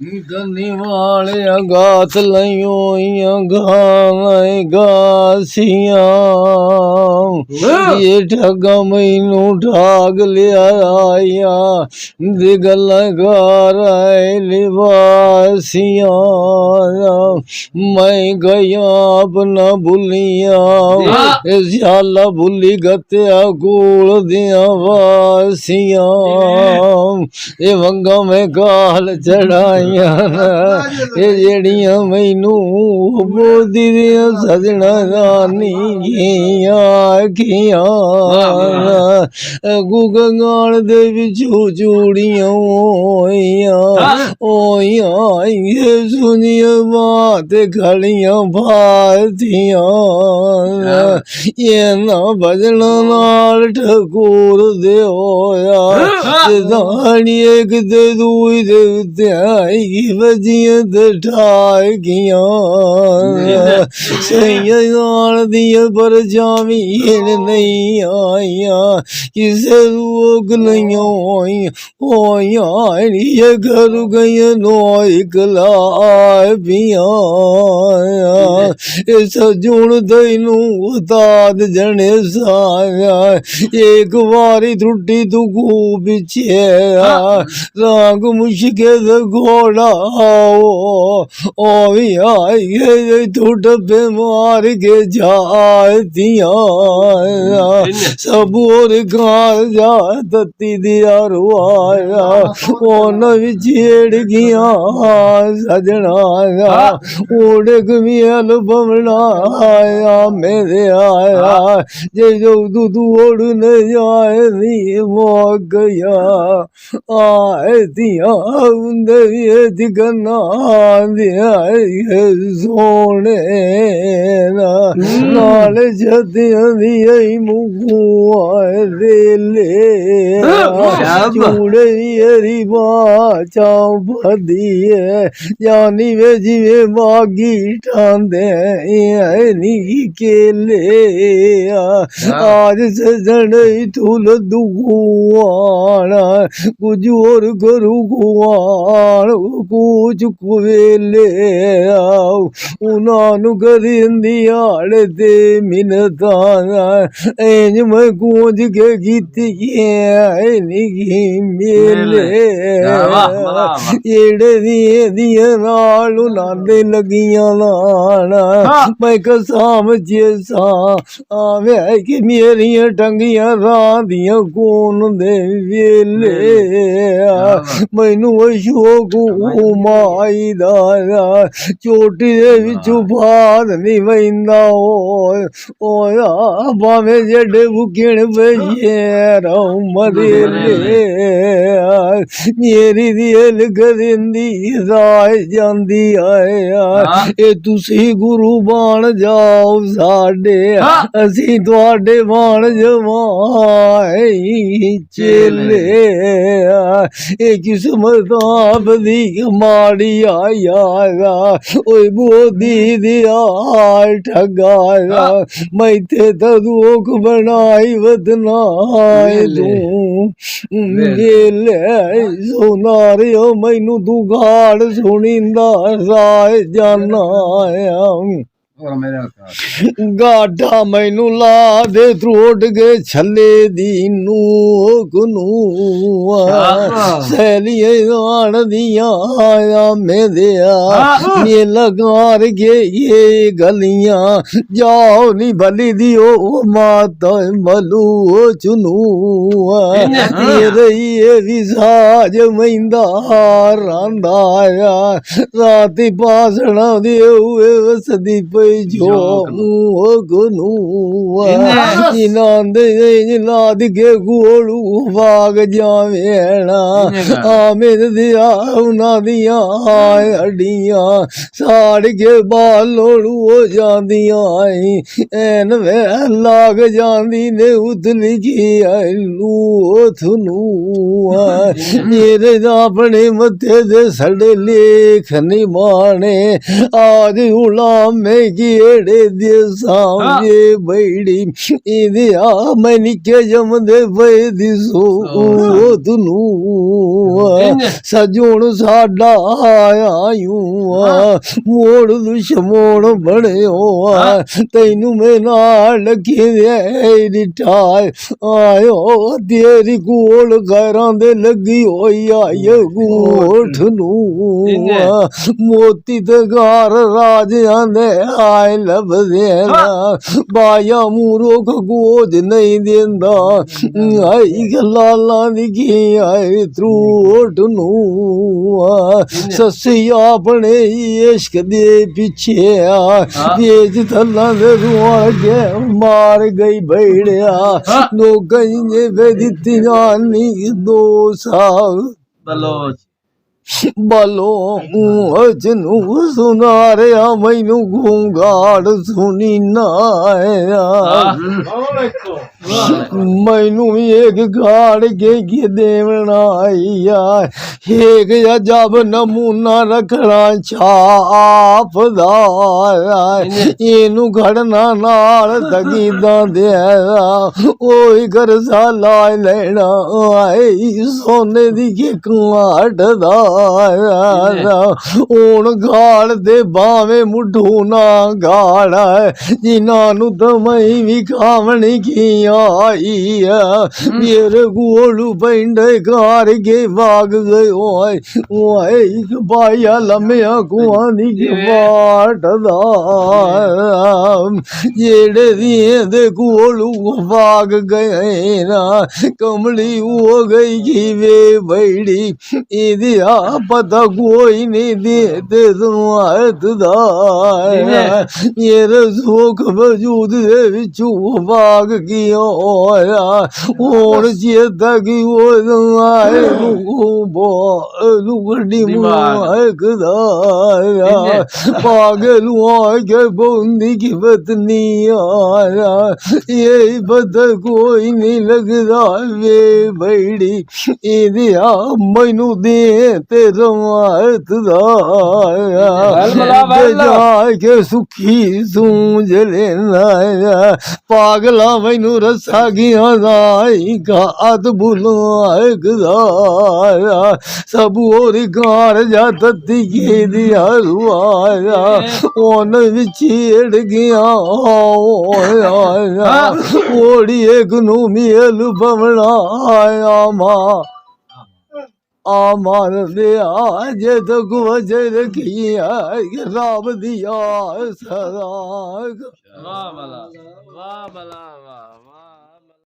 गनी वाले गात लयोइया गाय गासिया ये ठगा मैनू ठाग लिया आया दिगल गाराय लिवासिया मैं गया अपना भूलिया श्याला भूली गत्या कूल दिया वासिया ये वंगा में गाल चढ़ाई ਇਹ ਜਿਹੜੀਆਂ ਮੈਨੂੰ ਬੋਦੀ ਦੀਆਂ ਸਜਣਾ ਰਾਨੀ ਆਖੀਆਂ ਗੁਗਾਲ ਦੇ ਵਿੱਚੋਂ ਚੂੜੀਆਂ ਓਈਆਂ ਇਹ ਸੁਣੀਆਂ ਬਾਤ ਖੜੀਆਂ ਭਾਤੀਆਂ ਇਹ ਨਾ ਭਜਣਾ ਨਾਲ ਠਕੂਰ ਦੇ ਹੋਇਆ ਦਾਣੀ ਇੱਕ ਤੇ ਦੂਈ ਦੇ ਉੱਤੇ ਵਜੀਆਂ ਤੇ ਠਾਗੀਆਂ ਸਈਆਂ ਨਾਲ ਦੀਆਂ ਪਰਛਾਵੀਆਂ ਨਹੀਂ ਆਈਆਂ ਕਿਸੇ ਰੋਗ ਲਈਆਂ ਹੋਈਆਂ ਇਹ ਘਰ ਗਈਆਂ ਨੋ ਇਕਲਾ ਪੀਆਂ ਇਹ ਸਜੁਣ ਤੈਨੂੰ ਉਤਾਦ ਜਣੇ ਸਾਇਆ ਇੱਕ ਵਾਰੀ ਟੁੱਟੀ ਤੂੰ ਕੂ ਪਿੱਛੇ ਰਾਗ ਮੁਸ਼ਕੇ ਦਾ घोड़ा ओ आई तू डब्बे मार के जातिया सब और गाल जा तत्ती दिया रुआया ओ नवी छेड़ गया सजना उड़ कमियल बमना आया मेरे आया जे जो तू ओढ़ न जाए नी वो गया आए दिया दिगना दिया सोने नाल जतिया दिया मुगुआ ले चूड़े हरी बाचा बदिए जानी वे जिवे बागी ठांदे नी केले आज सजन तुल दुगुआना कुछ और करू गुआन कुछ कुवेले उन्होंने करिंदी आड़े ते मिनता इंज मैं गूंज के गीती निगी मेले एड़े दिए नाल नादे लगियां लाना मैं कसाम जैसा आवे कि मेरिया टंगियां रांदियां कौन दे वेले मैनू शौक माई दादा चोटी दे विचों बाद नहीं वहिंदा ओया भावें जेडे बुकण बइए रहूं मरेले मेरी दिल करिंदी राय जांदी आया ए तुसी गुरु बन जाओ साडे असी तुहाडे बन जवाई चेले ए किस्मत आप दी माड़ी आया ओए बोदी दिया ठगाया मैं ते तदोक बनाई वदनाए तू मेले सोनारियो मैनू तू गाड़ सुनिंदा राय जाना गाढ़ा मैनू ला दे त्रोट के छले दी नूक सैलिए गान दिया आया मेरिया मेला गार के ये गलियां जाओ नी भली दियो माता मलू चुनू ये विसाज मैंदा रांदाया राती पासना दे हुए वसदी पे जो गुनू नंद नाद के गोलू भाग जावेना आमिर दिया उना दिया हड्डियां साड़ के बाल लोड़ू हो जांदियां एन वे लाग जांदी ने उतली की लू थनू मेरे अपने मथे दे सड़े लेख नहीं माने आज उला में गेड़े दे सामने बैड़ी इदिया मैंने के जमदे पे दिसो तनु सजोण साडा आया यूं मोड़ दुश्मन बने तैनू मैं नाल दिठाए आयो तेरी कोल गैरां दे लगी होई आई गोठ नू मोती ते गार राजियां दे आए लभदे बाया मूरो गोद नहीं देंदा आई गलाला दी की आए त्रोट नू ससी अपने इश्क दे पीछे तेज थल्ला दे रुआ के मार गई बैड़िया नो गई वे दित्ती जानी 2 साल बलो अजनू सुना रहा मैनू घूंगाड़ सुनी ना मैनू एक गाड़ के देवना आईया एक जब नमूना रखना छापदा इनू घड़ना नाल तकीदा दे ओही कर साला लेना आई सोने दी के काटदा ਹੁਣ ਗਾਲ ਦੇ ਬਾਵੇਂ ਮੁੱਢੂ ਨਾ ਗਾਲ ਜਿਨ੍ਹਾਂ ਨੂੰ ਤਮਈ ਵੀ ਖਾਵਣੀ ਕੀ ਆਈ ਮੇਰੇ ਗੋਲੂ ਪੈਂਡੇ ਘਰ ਕੇ ਵਾਗ ਗਏ ਓਏ ਓਏ ਇੱਕ ਬਾਇਆ ਲੰਮਿਆ ਕੁਆਂ ਦੀ ਵਾਟਦਾ ਜਿਹੜੇ ਦੀ ਦੇ ਗੋਲੂ ਵਾਗ ਗਏ ਨਾ ਕਮਲੀ ਹੋ ਗਈ ਕੀ ਵੇ ਬੈੜੀ ਇਹਦੀ पता कोई नहीं देते मेरे सुख वजूद दे विचू भाग किया होया हुण चेता कि आए लुगड़ी मुकदा पागल के बंदी की पत्नी आया यही पता कोई नहीं लगदा वे बड़ी इदिया मैनू दे तेरा के सुखी सूझ लेना पागला मैनू रसा गया घात बुला सब और गार जा तत्ती के दिया रुआया ओन विछेड़ गया ओड़ी एक नू मेल पवना आया मां आमान दिया जे तो गुजर किया राम दिया सदा वाह भला वाह भला वाह